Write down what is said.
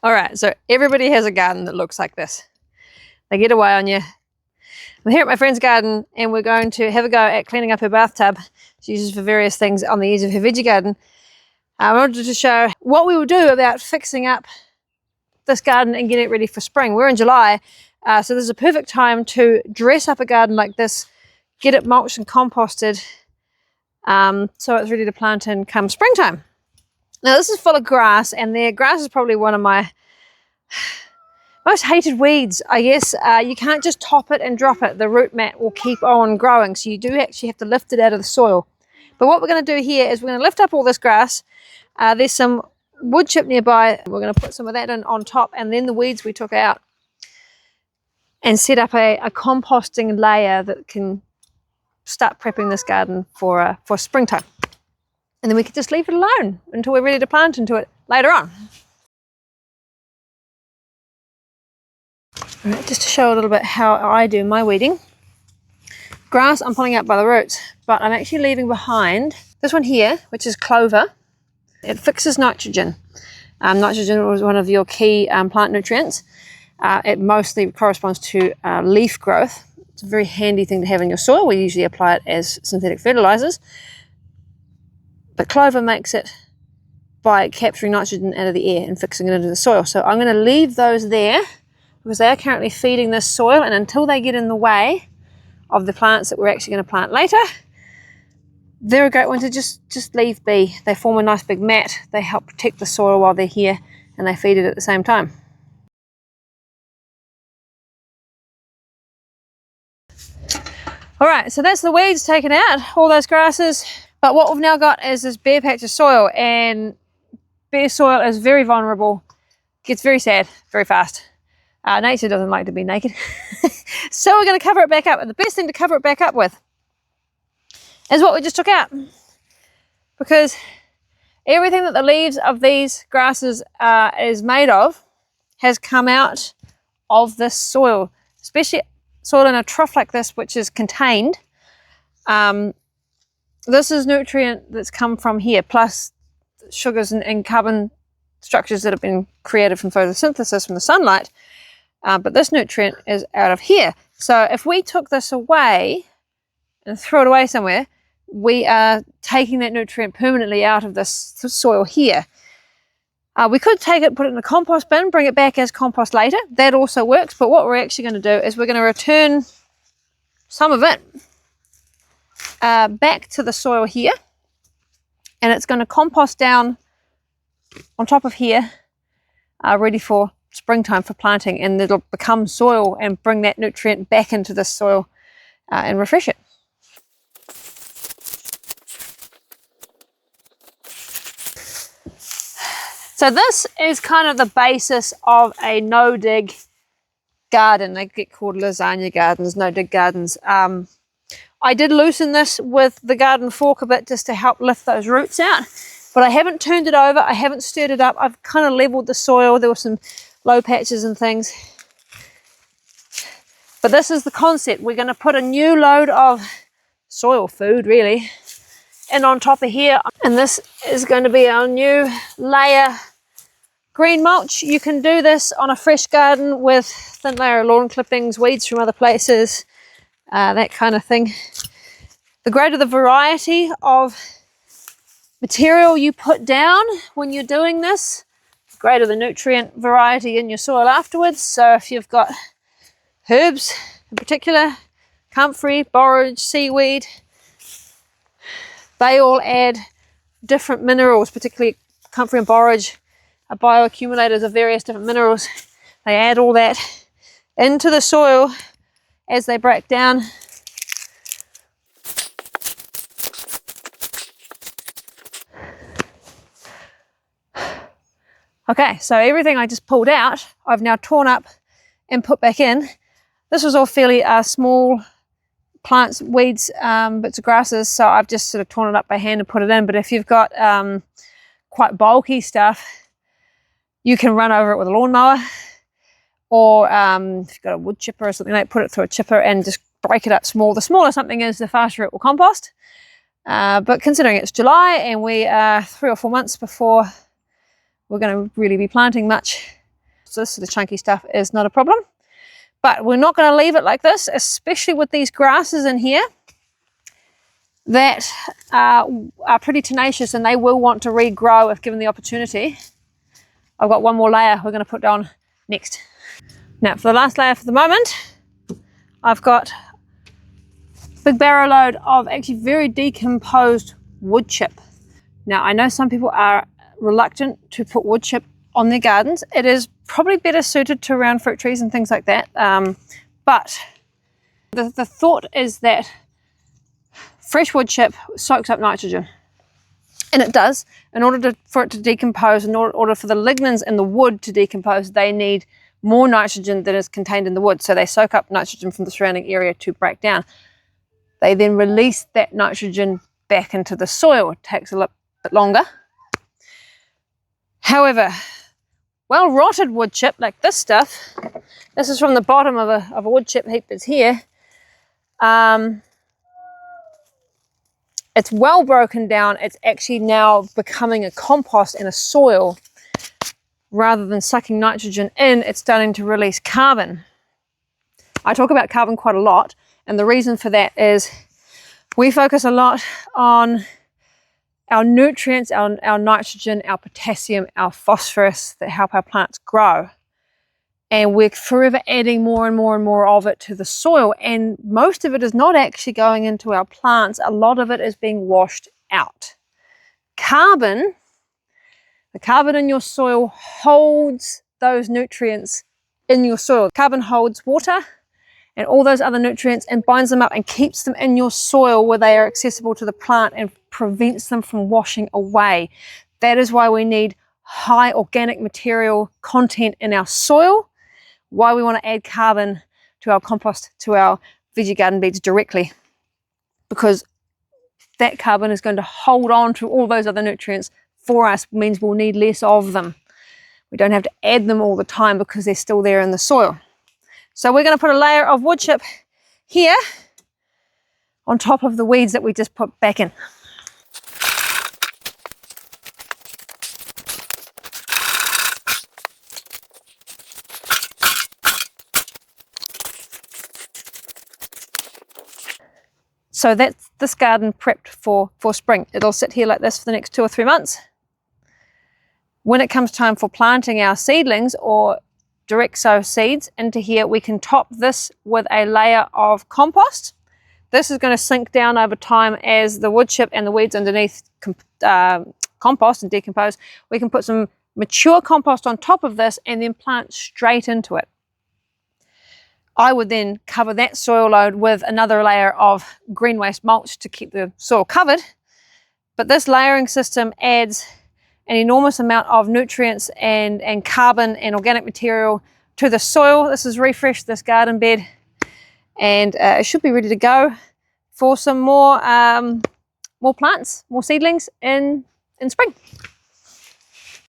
All right, so everybody has a garden that looks like this. They get away on you. I'm here at my friend's garden and we're going to have a go at cleaning up her bathtub. She uses for various things on the edge of her veggie garden. I wanted to show what we will do about fixing up this garden and getting it ready for spring. We're in July, so this is a perfect time to dress up a garden like this, get it mulched and composted, so it's ready to plant in come springtime. Now this is full of grass, and grass is probably one of my most hated weeds, I guess. You can't just top it and drop it. The root mat will keep on growing, so you do actually have to lift it out of the soil. But what we're going to do here is we're going to lift up all this grass. There's some wood chip nearby. We're going to put some of that in on top, and then the weeds we took out, and set up a composting layer that can start prepping this garden for springtime. And then we can just leave it alone until we're ready to plant into it later on. All right, just to show a little bit how I do my weeding. Grass I'm pulling out by the roots, but I'm actually leaving behind this one here, which is clover. It fixes nitrogen. Nitrogen is one of your key plant nutrients. It mostly corresponds to leaf growth. It's a very handy thing to have in your soil. We usually apply it as synthetic fertilizers. But clover makes it by capturing nitrogen out of the air and fixing it into the soil. So I'm going to leave those there because they are currently feeding this soil, and until they get in the way of the plants that we're actually going to plant later, they're a great one to just leave be. They form a nice big mat. They help protect the soil while they're here, and they feed it at the same time. All right, so that's the weeds taken out, all those grasses. But what we've now got is this bare patch of soil, and bare soil is very vulnerable, gets very sad very fast. Nature doesn't like to be naked. So we're going to cover it back up, and the best thing to cover it back up with is what we just took out, because everything that the leaves of these grasses is made of has come out of this soil, especially soil in a trough like this, which is contained. This is nutrient that's come from here, plus sugars and carbon structures that have been created from photosynthesis from the sunlight. But this nutrient is out of here. So if we took this away and throw it away somewhere, we are taking that nutrient permanently out of this soil here. We could take it, put it in a compost bin, bring it back as compost later. That also works. But what we're actually going to do is we're going to return some of it back to the soil here, and it's going to compost down on top of here, ready for springtime for planting, and it'll become soil and bring that nutrient back into the soil and refresh it. So this is kind of the basis of a no-dig garden. They get called lasagna gardens, no-dig gardens. I did loosen this with the garden fork a bit just to help lift those roots out, but I haven't turned it over, I haven't stirred it up. I've kind of leveled the soil. There were some low patches and things. But this is the concept. We're going to put a new load of soil food, really, in on top of here. And this is going to be our new layer green mulch. You can do this on a fresh garden with thin layer of lawn clippings, weeds from other places, that kind of thing. The greater the variety of material you put down when you're doing this, the greater the nutrient variety in your soil afterwards. So if you've got herbs in particular, comfrey, borage, seaweed, they all add different minerals, particularly comfrey and borage are bioaccumulators of various different minerals. They add all that into the soil as they break down. Okay, so everything I just pulled out, I've now torn up and put back in. This was all fairly small plants, weeds, bits of grasses, so I've just sort of torn it up by hand and put it in. But if you've got quite bulky stuff, you can run over it with a lawnmower, or if you've got a wood chipper or something like that, put it through a chipper and just break it up small. The smaller something is, the faster it will compost. But considering it's July and we are 3 or 4 months before we're going to really be planting much, this, the chunky stuff, is not a problem. But we're not going to leave it like this, especially with these grasses in here that are pretty tenacious, and they will want to regrow if given the opportunity. I've got one more layer we're going to put down next. Now for the last layer for the moment, I've got a big barrow load of actually very decomposed wood chip. Now I know some people are reluctant to put wood chip on their gardens. It is probably better suited to around fruit trees and things like that, but the thought is that fresh wood chip soaks up nitrogen, and it does. In order for it to decompose, in order for the lignins in the wood to decompose, they need more nitrogen than is contained in the wood, so they soak up nitrogen from the surrounding area to break down. They then release that nitrogen back into the soil. It takes a little bit longer. However, well rotted wood chip like this stuff, this is from the bottom of a wood chip heap that's here. It's well broken down. It's actually now becoming a compost and a soil. Rather than sucking nitrogen in, it's starting to release carbon. I talk about carbon quite a lot, and the reason for that is we focus a lot on our nutrients, our nitrogen, our potassium, our phosphorus that help our plants grow. And we're forever adding more and more and more of it to the soil, and most of it is not actually going into our plants. A lot of it is being washed out. Carbon, the carbon in your soil holds those nutrients in your soil. Carbon holds water and all those other nutrients and binds them up and keeps them in your soil where they are accessible to the plant and prevents them from washing away. That is why we need high organic material content in our soil, why we want to add carbon to our compost, to our veggie garden beds directly, because that carbon is going to hold on to all those other nutrients for us, means we'll need less of them. We don't have to add them all the time because they're still there in the soil. So we're going to put a layer of wood chip here on top of the weeds that we just put back in. So that's this garden prepped for spring. It'll sit here like this for the next 2 or 3 months. When it comes time for planting our seedlings or direct sow seeds into here, we can top this with a layer of compost. This is going to sink down over time as the wood chip and the weeds underneath compost and decompose. We can put some mature compost on top of this and then plant straight into it. I would then cover that soil load with another layer of green waste mulch to keep the soil covered. But this layering system adds an enormous amount of nutrients and carbon and organic material to the soil. This has refreshed this garden bed, and it should be ready to go for some more plants, more seedlings in spring.